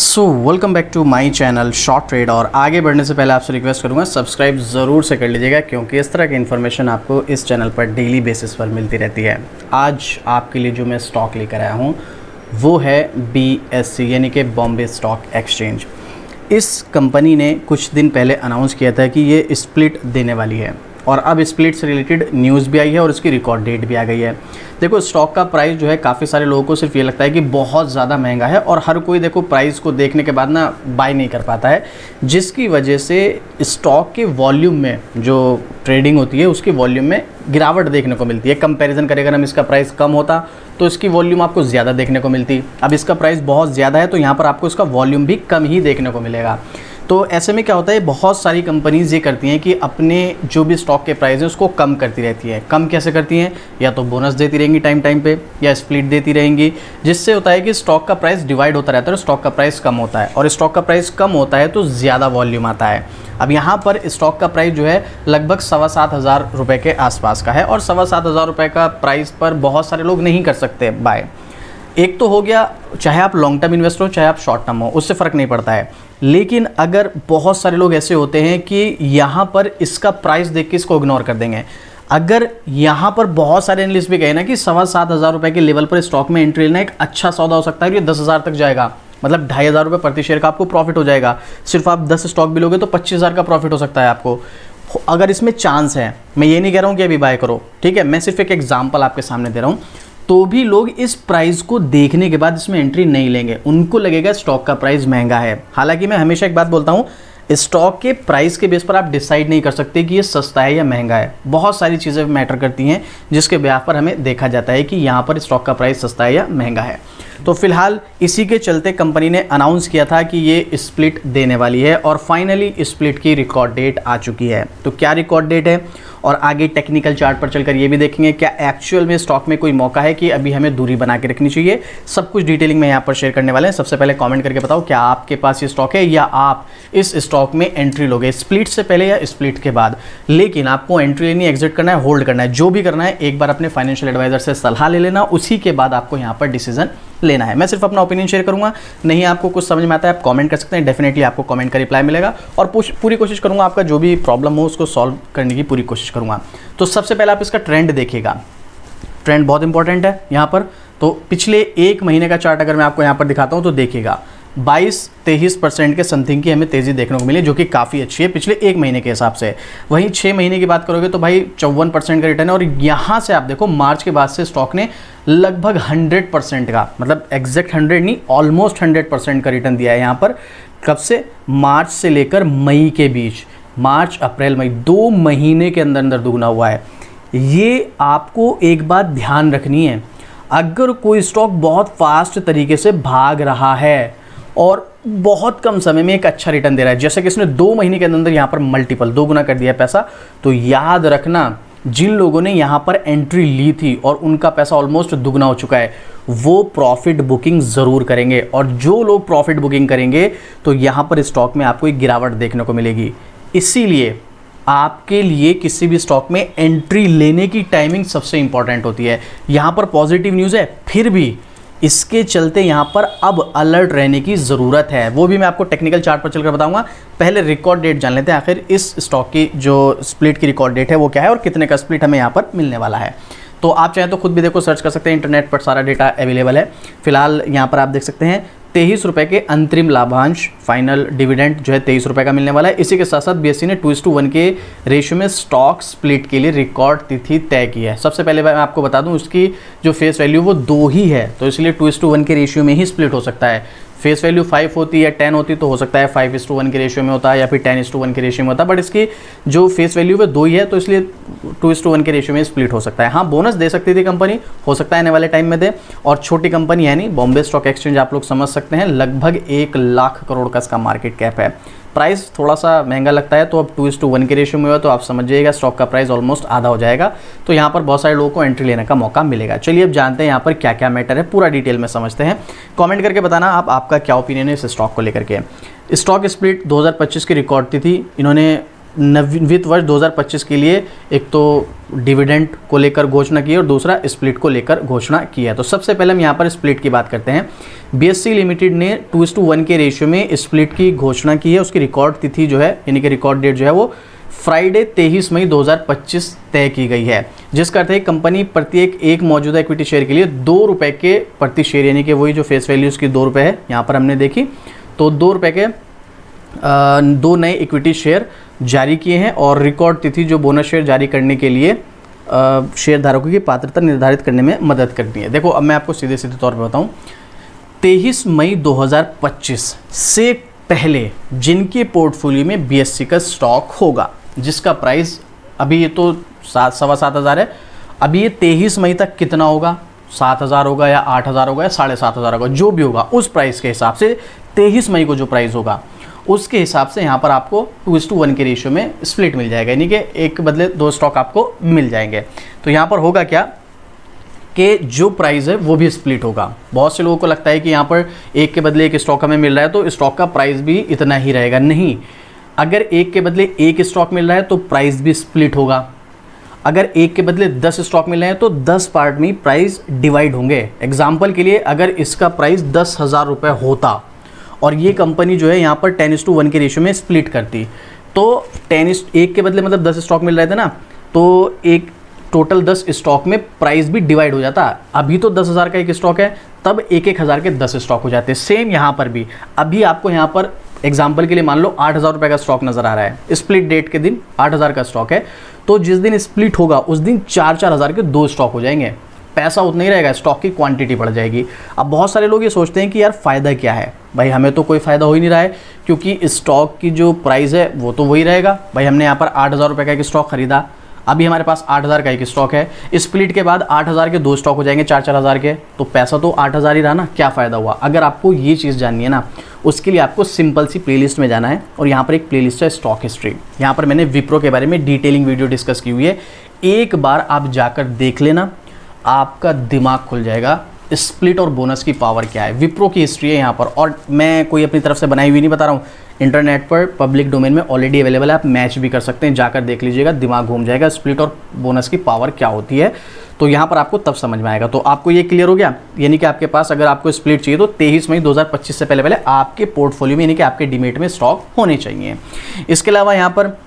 So welcome back to my channel short trade. और आगे बढ़ने से पहले आपसे रिक्वेस्ट करूंगा सब्सक्राइब ज़रूर से कर लीजिएगा, क्योंकि इस तरह की इन्फॉर्मेशन आपको इस चैनल पर डेली बेसिस पर मिलती रहती है। आज आपके लिए जो मैं स्टॉक लेकर आया हूं वो है BSE यानी कि बॉम्बे स्टॉक एक्सचेंज। इस कंपनी ने कुछ दिन पहले अनाउंस किया था कि ये स्प्लिट देने वाली है, और अब स्प्लिट से रिलेटेड न्यूज़ भी आई है और उसकी रिकॉर्ड डेट भी आ गई है। देखो, स्टॉक का प्राइस जो है काफ़ी सारे लोगों को सिर्फ ये लगता है कि बहुत ज़्यादा महंगा है, और हर कोई देखो प्राइस को देखने के बाद ना बाय नहीं कर पाता है, जिसकी वजह से स्टॉक के वॉल्यूम में जो ट्रेडिंग होती है उसकी वॉल्यूम में गिरावट देखने को मिलती है। कंपैरिजन करें अगर हम, इसका प्राइस कम होता तो इसकी वॉल्यूम आपको ज़्यादा देखने को मिलती। अब इसका प्राइस बहुत ज़्यादा है तो यहाँ पर आपको इसका वॉल्यूम भी कम ही देखने को मिलेगा। तो ऐसे में क्या होता है, बहुत सारी कंपनीज़ ये करती हैं कि अपने जो भी स्टॉक के प्राइस हैं उसको कम करती रहती है। कम कैसे करती हैं? या तो बोनस देती रहेंगी टाइम टाइम पे, या स्प्लिट देती रहेंगी, जिससे होता है कि स्टॉक का प्राइस डिवाइड होता रहता है और स्टॉक का प्राइस कम होता है, और स्टॉक का प्राइस कम होता है तो ज़्यादा वॉल्यूम आता है। अब यहाँ पर स्टॉक का प्राइस जो है लगभग 7,500 रुपये के आसपास का है, और 7,500 रुपये का प्राइस पर बहुत सारे लोग नहीं कर सकते बाय। एक तो हो गया, चाहे आप लॉन्ग टर्म इन्वेस्टर हो चाहे आप शॉर्ट टर्म हो, उससे फ़र्क नहीं पड़ता है। लेकिन अगर बहुत सारे लोग ऐसे होते हैं कि यहाँ पर इसका प्राइस देख के इसको इग्नोर कर देंगे। अगर यहाँ पर बहुत सारे एनालिस्ट भी कहे ना कि 7,500 रुपये के लेवल पर स्टॉक में एंट्री लेना एक अच्छा सौदा हो सकता है, ये 10,000 तक जाएगा, मतलब 2,500 रुपये प्रति शेयर का आपको प्रॉफिट हो जाएगा। सिर्फ आप 10 स्टॉक भी लोगे तो 25,000 का प्रॉफिट हो सकता है आपको, अगर इसमें चांस है। मैं ये नहीं कह रहा हूँ कि अभी बाय करो, ठीक है, मैं सिर्फ एक एग्जाम्पल आपके सामने दे रहा हूँ। तो भी लोग इस प्राइस को देखने के बाद इसमें एंट्री नहीं लेंगे, उनको लगेगा स्टॉक का प्राइस महंगा है। हालांकि मैं हमेशा एक बात बोलता हूँ, स्टॉक के प्राइस के बेस पर आप डिसाइड नहीं कर सकते कि ये सस्ता है या महंगा है। बहुत सारी चीज़ें मैटर करती हैं जिसके ब्याह पर हमें देखा जाता है कि यहाँ पर स्टॉक का प्राइस सस्ता है या महंगा है। तो फिलहाल इसी के चलते कंपनी ने अनाउंस किया था कि ये स्प्लिट देने वाली है, और फाइनली स्प्लिट की रिकॉर्ड डेट आ चुकी है। तो क्या रिकॉर्ड डेट है, और आगे टेक्निकल चार्ट पर चलकर ये भी देखेंगे क्या एक्चुअल में स्टॉक में कोई मौका है कि अभी हमें दूरी बना के रखनी चाहिए। सब कुछ डिटेलिंग में यहाँ पर शेयर करने वाले हैं। सबसे पहले कमेंट करके बताओ क्या आपके पास ये स्टॉक है, या आप इस स्टॉक में एंट्री लोगे स्प्लिट से पहले या स्प्लिट के बाद। लेकिन आपको एंट्री लेनी, एग्जिट करना है, होल्ड करना है, जो भी करना है एक बार अपने फाइनेंशियल एडवाइजर से सलाह ले लेना, उसी के बाद आपको यहाँ पर डिसीजन लेना है। मैं सिर्फ अपना ओपिनियन शेयर करूंगा, नहीं आपको कुछ समझ में आता है आप कमेंट कर सकते हैं, डेफिनेटली आपको कमेंट का रिप्लाई मिलेगा, और पूरी कोशिश करूंगा आपका जो भी प्रॉब्लम हो उसको सॉल्व करने की पूरी कोशिश करूंगा। तो सबसे पहले आप इसका ट्रेंड देखिएगा, ट्रेंड बहुत इंपॉर्टेंट है यहाँ पर। तो पिछले एक महीने का चार्ट अगर मैं आपको यहाँ पर दिखाता हूँ तो देखिएगा 22-23% के समथिंग की हमें तेज़ी देखने को मिली, जो कि काफ़ी अच्छी है पिछले एक महीने के हिसाब से। वहीं 6 महीने की बात करोगे तो भाई 54% का रिटर्न है, और यहाँ से आप देखो मार्च के बाद से स्टॉक ने लगभग 100% का, मतलब एग्जैक्ट 100 नहीं, ऑलमोस्ट 100% का रिटर्न दिया है यहाँ पर। कब से? मार्च से लेकर मई के बीच, मार्च अप्रैल मई 2 महीने के अंदर अंदर दुगना हुआ है। ये आपको एक बात ध्यान रखनी है, अगर कोई स्टॉक बहुत फास्ट तरीके से भाग रहा है और बहुत कम समय में एक अच्छा रिटर्न दे रहा है, जैसे कि इसने 2 महीने के अंदर यहाँ पर मल्टीपल 2 गुना कर दिया पैसा, तो याद रखना जिन लोगों ने यहाँ पर एंट्री ली थी और उनका पैसा ऑलमोस्ट दुगना हो चुका है, वो प्रॉफिट बुकिंग ज़रूर करेंगे। और जो लोग प्रॉफिट बुकिंग करेंगे तो यहाँ पर स्टॉक में आपको एक गिरावट देखने को मिलेगी। इसीलिए आपके लिए किसी भी स्टॉक में एंट्री लेने की टाइमिंग सबसे इंपॉर्टेंट होती है। यहाँ पर पॉजिटिव न्यूज़ है, फिर भी इसके चलते यहाँ पर अब अलर्ट रहने की ज़रूरत है, वो भी मैं आपको टेक्निकल चार्ट पर चलकर बताऊंगा। पहले रिकॉर्ड डेट जान लेते हैं, आखिर इस स्टॉक की जो स्प्लिट की रिकॉर्ड डेट है वो क्या है और कितने का स्प्लिट हमें यहाँ पर मिलने वाला है। तो आप चाहें तो खुद भी देखो, सर्च कर सकते हैं, इंटरनेट पर सारा डेटा अवेलेबल है। फिलहाल यहाँ पर आप देख सकते हैं 23 रुपये के अंतरिम लाभांश, फाइनल डिविडेंड जो है 23 रुपये का मिलने वाला है। इसी के साथ साथ BSE ने 2:1 के रेशियो में स्टॉक स्प्लिट के लिए रिकॉर्ड तिथि तय की है। सबसे पहले मैं आपको बता दूं, उसकी जो फेस वैल्यू वो 2 ही है, तो इसलिए 2:1 के रेशियो में ही स्प्लिट हो सकता है। फेस वैल्यू 5 होती है, 10 होती तो हो सकता है 5:1 के रेशियो में होता है, या फिर 10:1 के रेशियो में होता है, बट इसकी जो फेस वैल्यू है 2 ही है, तो इसलिए 2:1 के रेशियो में स्प्लिट हो सकता है। हाँ, बोनस दे सकती थी कंपनी, हो सकता है आने वाले टाइम में दे, और छोटी कंपनी है नहीं, बॉम्बे स्टॉक एक्सचेंज आप लोग समझ सकते हैं, लगभग 1 लाख करोड़ का इसका मार्केट कैप है। प्राइस थोड़ा सा महंगा लगता है, तो अब 2:1 के रेशियो में हुआ तो आप समझिएगा स्टॉक का प्राइस ऑलमोस्ट आधा हो जाएगा, तो यहाँ पर बहुत सारे लोगों को एंट्री लेने का मौका मिलेगा। चलिए अब जानते हैं यहाँ पर क्या क्या मैटर है, पूरा डिटेल में समझते हैं। कमेंट करके बताना आपका क्या ओपिनियन है इस स्टॉक को लेकर के। स्टॉक स्प्लिट 2025 की रिकॉर्ड थी, इन्होंने वित्त वर्ष 2025 के लिए एक तो डिविडेंड को लेकर घोषणा की है और दूसरा स्प्लिट को लेकर घोषणा की है। तो सबसे पहले हम यहाँ पर स्प्लिट की बात करते हैं। बीएससी लिमिटेड ने 2:1 के रेशियो में स्प्लिट की घोषणा की है। उसकी रिकॉर्ड तिथि जो है यानी कि रिकॉर्ड डेट जो है वो फ्राइडे 23 मई 2025 तय की गई है, जिसका अर्थ है कंपनी प्रत्येक एक मौजूदा इक्विटी शेयर के लिए 2 रुपये के प्रति शेयर यानी कि वही जो फेस वैल्यू उसकी 2 रुपये है यहाँ पर हमने देखी, तो 2 रुपये के 2 नए इक्विटी शेयर जारी किए हैं। और रिकॉर्ड तिथि जो बोनस शेयर जारी करने के लिए शेयर धारकों की पात्रता निर्धारित करने में मदद करती है। देखो अब मैं आपको सीधे सीधे तौर पर बताऊं, 23 मई 2025 से पहले जिनके पोर्टफोलियो में बीएससी का स्टॉक होगा, जिसका प्राइस अभी ये तो 7,000 है, अभी ये 23 मई तक कितना होगा, 7,000 होगा या 8,000 होगा या 7,500 होगा, जो भी होगा उस प्राइस के हिसाब से 23 मई को जो प्राइस होगा उसके हिसाब से यहाँ पर आपको 2:1 के रेशियो में स्प्लिट मिल जाएगा, यानी कि एक के बदले 2 स्टॉक आपको मिल जाएंगे। तो यहाँ पर होगा क्या कि जो प्राइस है वो भी स्प्लिट होगा। बहुत से लोगों को लगता है कि यहाँ पर एक के बदले एक स्टॉक हमें मिल रहा है तो स्टॉक का प्राइस भी इतना ही रहेगा, नहीं। अगर एक के बदले एक स्टॉक मिल रहा है तो प्राइस भी स्प्लिट होगा। अगर एक के बदले 10 स्टॉक मिल रहे हैं तो 10 पार्ट में प्राइस डिवाइड होंगे। एग्जाम्पल के लिए अगर इसका प्राइस 10,000 रुपये होता और ये कंपनी जो है यहाँ पर 10:1 के रेशियो में स्प्लिट करती, तो 1 के बदले मतलब 10 स्टॉक मिल रहे थे ना, तो एक टोटल 10 स्टॉक में प्राइस भी डिवाइड हो जाता। अभी तो 10,000 का एक स्टॉक है, तब 1,000 के 10 स्टॉक हो जाते। सेम यहाँ पर भी, अभी आपको यहाँ पर एग्जाम्पल के लिए मान लो 8,000 रुपये का स्टॉक नज़र आ रहा है, स्प्लिट डेट के दिन 8,000 का स्टॉक है, तो जिस दिन स्प्लिट होगा उस दिन 4-4 हज़ार के 2 स्टॉक हो जाएंगे। पैसा उतना ही रहेगा, स्टॉक की क्वांटिटी बढ़ जाएगी। अब बहुत सारे लोग ये सोचते हैं कि यार फ़ायदा क्या है, भाई हमें तो कोई फ़ायदा हो ही नहीं रहा है क्योंकि स्टॉक की जो प्राइस है वो तो वही रहेगा। भाई हमने यहाँ पर 8,000 रुपये का एक स्टॉक खरीदा, अभी हमारे पास 8,000 का एक स्टॉक है, स्प्लिट के बाद 8,000 के 2 स्टॉक हो जाएंगे 4-4 हज़ार के, तो पैसा तो 8,000 ही रहा ना, क्या फ़ायदा हुआ। अगर आपको ये चीज़ जाननी है ना, उसके लिए आपको सिंपल सी प्लेलिस्ट में जाना है और यहाँ पर एक प्लेलिस्ट है स्टॉक हिस्ट्री। यहाँ पर मैंने विप्रो के बारे में डिटेलिंग वीडियो डिस्कस की हुई है, एक बार आप जाकर देख लेना, आपका दिमाग खुल जाएगा स्प्लिट और बोनस की पावर क्या है। विप्रो की हिस्ट्री है यहाँ पर, और मैं कोई अपनी तरफ से बनाई हुई नहीं बता रहा हूँ, इंटरनेट पर पब्लिक डोमेन में ऑलरेडी अवेलेबल है, आप मैच भी कर सकते हैं, जाकर देख लीजिएगा, दिमाग घूम जाएगा स्प्लिट और बोनस की पावर क्या होती है। तो यहाँ पर आपको तब समझ में आएगा। तो आपको ये क्लियर हो गया, यानी कि आपके पास अगर आपको स्प्लिट चाहिए तो 23 मई 2025 से पहले आपके पोर्टफोलियो में यानी कि आपके डीमेट में स्टॉक होने चाहिए। इसके अलावा यहाँ पर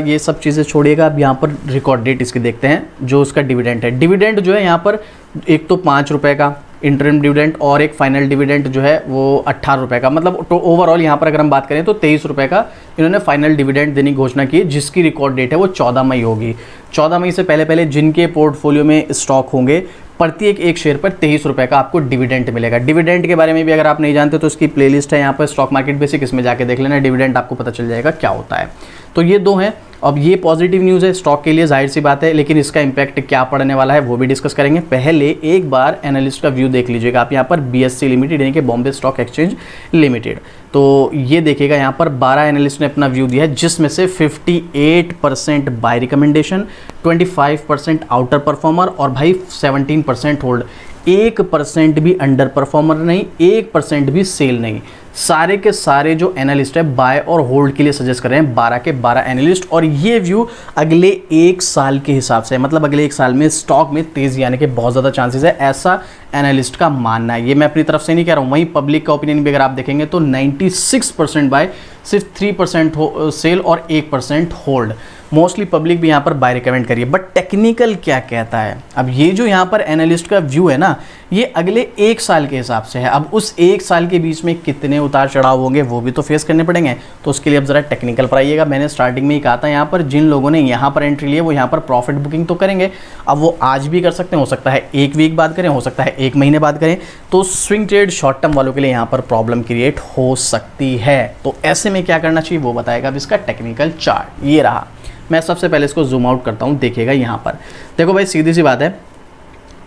ये सब चीज़ें छोड़िएगा, अब यहाँ पर रिकॉर्ड डेट इसकी देखते हैं, जो उसका डिविडेंड है। डिविडेंड जो है यहाँ पर एक तो 5 रुपये का इंटरिम डिविडेंड और एक फाइनल डिविडेंड जो है वो 18 रुपये का, मतलब तो ओवरऑल यहाँ पर अगर हम बात करें तो 23 रुपये का इन्होंने फाइनल डिविडेंड देने की घोषणा की, जिसकी रिकॉर्ड डेट है वो 14 मई होगी। 14 मई से पहले जिनके पोर्टफोलियो में स्टॉक होंगे प्रत्येक एक शेयर पर 23 रुपये का आपको डिविडेंड मिलेगा। डिविडेंड के बारे में भी अगर आप नहीं जानते तो इसकी प्लेलिस्ट है यहाँ पर स्टॉक मार्केट बेसिक, इसमें जाके देख लेना, डिविडेंड आपको पता चल जाएगा क्या होता है। तो ये 2 हैं। अब ये पॉजिटिव न्यूज़ है स्टॉक के लिए, जाहिर सी बात है, लेकिन इसका इंपैक्ट क्या पड़ने वाला है वो भी डिस्कस करेंगे। पहले एक बार एनालिस्ट का व्यू देख लीजिएगा आप यहाँ पर, बीएससी लिमिटेड यानी कि बॉम्बे स्टॉक एक्सचेंज लिमिटेड। तो ये देखिएगा यहाँ पर 12 एनालिस्ट ने अपना व्यू दिया है, जिसमें से 58% बाय रिकमेंडेशन, 25% आउटर परफॉर्मर और भाई 17% होल्ड। 1% भी अंडर परफॉर्मर नहीं, 1% भी सेल नहीं। सारे के सारे जो एनालिस्ट है बाय और होल्ड के लिए सजेस्ट कर रहे हैं, 12 के 12 एनालिस्ट। और ये व्यू अगले 1 साल के हिसाब से, मतलब अगले 1 साल में स्टॉक में तेजी आने के बहुत ज़्यादा चांसेस है, ऐसा एनालिस्ट का मानना है। ये मैं अपनी तरफ से नहीं कह रहा हूँ, वहीं पब्लिक का ओपिनियन भी अगर आप देखेंगे तो 96% बाय, सिर्फ 3% सेल और 1% होल्ड। मोस्टली पब्लिक भी यहाँ पर बाय रिकमेंड करिए। बट टेक्निकल क्या कहता है, अब ये जो यहाँ पर एनालिस्ट का व्यू है ना, ये अगले 1 साल के हिसाब से है। अब उस 1 साल के बीच में कितने उतार चढ़ाव होंगे वो भी तो फेस करने पड़ेंगे, तो उसके लिए अब ज़रा टेक्निकल पर आइएगा। मैंने स्टार्टिंग में ही कहा था, यहाँ पर जिन लोगों ने यहाँ पर एंट्री लिए वो यहाँ पर प्रॉफिट बुकिंग तो करेंगे। अब वो आज भी कर सकते हैं, हो सकता है 1 वीक बाद करें, हो सकता है 1 महीने बाद करें, तो स्विंग ट्रेड शॉर्ट टर्म वालों के लिए यहाँ पर प्रॉब्लम क्रिएट हो सकती है। तो ऐसे में क्या करना चाहिए वो बताएगा अब इसका टेक्निकल चार्ट। ये रहा, मैं सबसे पहले इसको जूम आउट करता हूँ, देखिएगा यहाँ पर। देखो भाई सीधी सी बात है,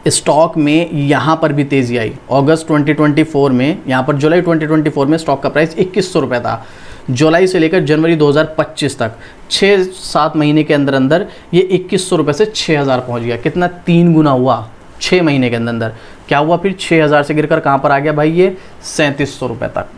स्टॉक में यहाँ पर भी तेज़ी आई। अगस्त 2024 में, यहाँ पर जुलाई 2024 में स्टॉक का प्राइस 2100 रुपये था। जुलाई से लेकर जनवरी 2025 तक 6-7 महीने के अंदर अंदर ये 2100 रुपये से 6000 पहुँच गया। कितना? 3 गुना हुआ 6 महीने के अंदर अंदर। क्या हुआ फिर? 6000 से गिरकर कहाँ पर आ गया भाई? ये 3700 रुपये तक।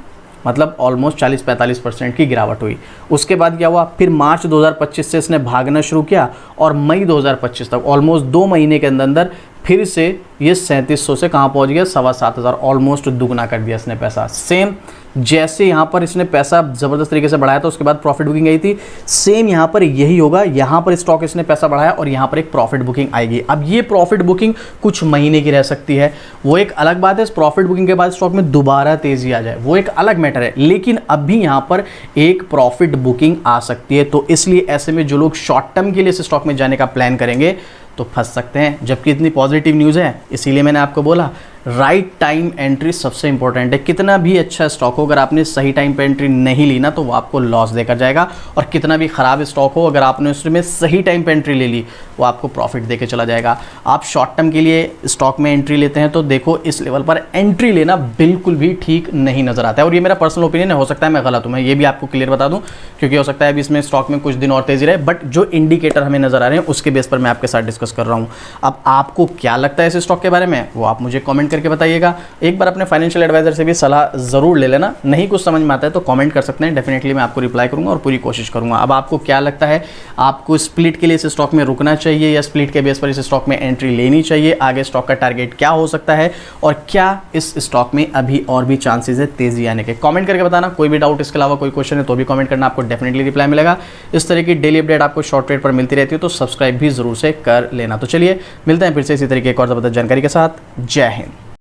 मतलब ऑलमोस्ट 40-45% की गिरावट हुई। उसके बाद क्या हुआ, फिर मार्च 2025 से इसने भागना शुरू किया और मई 2025 तक ऑलमोस्ट 2 महीने के अंदर अंदर फिर से ये 3700 से कहाँ पहुँच गया, 7,500, ऑलमोस्ट दुगना कर दिया इसने पैसा। सेम जैसे यहाँ पर इसने पैसा ज़बरदस्त तरीके से बढ़ाया था, उसके बाद प्रॉफिट बुकिंग आई थी, सेम यहाँ पर यही होगा। यहाँ पर स्टॉक इसने पैसा बढ़ाया और यहाँ पर एक प्रॉफिट बुकिंग आएगी। अब ये प्रॉफिट बुकिंग कुछ महीने की रह सकती है, वो एक अलग बात है। इस प्रॉफिट बुकिंग के बाद स्टॉक में दोबारा तेज़ी आ जाए, वो एक अलग मैटर है, लेकिन अभी यहाँ पर एक प्रॉफिट बुकिंग आ सकती है। तो इसलिए ऐसे में जो लोग शॉर्ट टर्म के लिए इस स्टॉक में जाने का प्लान करेंगे तो फंस सकते हैं। जबकि इतनी पॉजिटिव न्यूज़ है, इसीलिए मैंने आपको बोला राइट टाइम एंट्री सबसे इंपॉर्टेंट है। कितना भी अच्छा स्टॉक हो, अगर आपने सही टाइम पे एंट्री नहीं ली ना तो वो आपको लॉस देकर जाएगा, और कितना भी ख़राब स्टॉक हो, अगर आपने उसमें सही टाइम पे एंट्री ले ली वो आपको प्रॉफिट देके चला जाएगा। आप शॉर्ट टर्म के लिए स्टॉक में एंट्री लेते हैं तो देखो इस लेवल पर एंट्री लेना बिल्कुल भी ठीक नहीं नज़र आता है, और ये मेरा पर्सनल ओपिनियन है, हो सकता है मैं गलत हूँ, मैं ये भी आपको क्लियर बता दूँ, क्योंकि हो सकता है अभी इसमें स्टॉक में कुछ दिन और तेज़ी रहे, बट जो इंडिकेटर हमें नज़र आ रहे हैं उसके बेस पर मैं आपके साथ डिस्कस कर रहा हूँ। अब आपको क्या लगता है इस स्टॉक के बारे में, वो आप मुझे कमेंट करके बताइएगा। एक बार अपने फाइनेंशियल एडवाइजर से भी सलाह ज़रूर ले लेना, नहीं कुछ समझ में आता है तो कमेंट कर सकते हैं, डेफिनेटली मैं आपको रिप्लाई करूंगा और पूरी कोशिश करूंगा। अब आपको क्या लगता है, आपको स्प्लिट के लिए इस स्टॉक में रुकना चाहिए या स्प्लिट के बेस पर इस स्टॉक में एंट्री लेनी चाहिए, आगे स्टॉक का टारगेट क्या हो सकता है, और क्या इस स्टॉक में अभी और भी चांसेस है तेजी आने के, कमेंट करके बताना। कोई भी डाउट इसके अलावा कोई क्वेश्चन है तो भी कमेंट करना, आपको डेफिनेटली रिप्लाई मिलेगा। इस तरह की डेली अपडेट आपको शॉर्ट ट्रेड पर मिलती रहती है तो सब्सक्राइब भी जरूर से कर लेना। तो चलिए मिलते हैं फिर से इसी तरीके एक और ज़बरदस्त जानकारी के साथ। जय हिंद।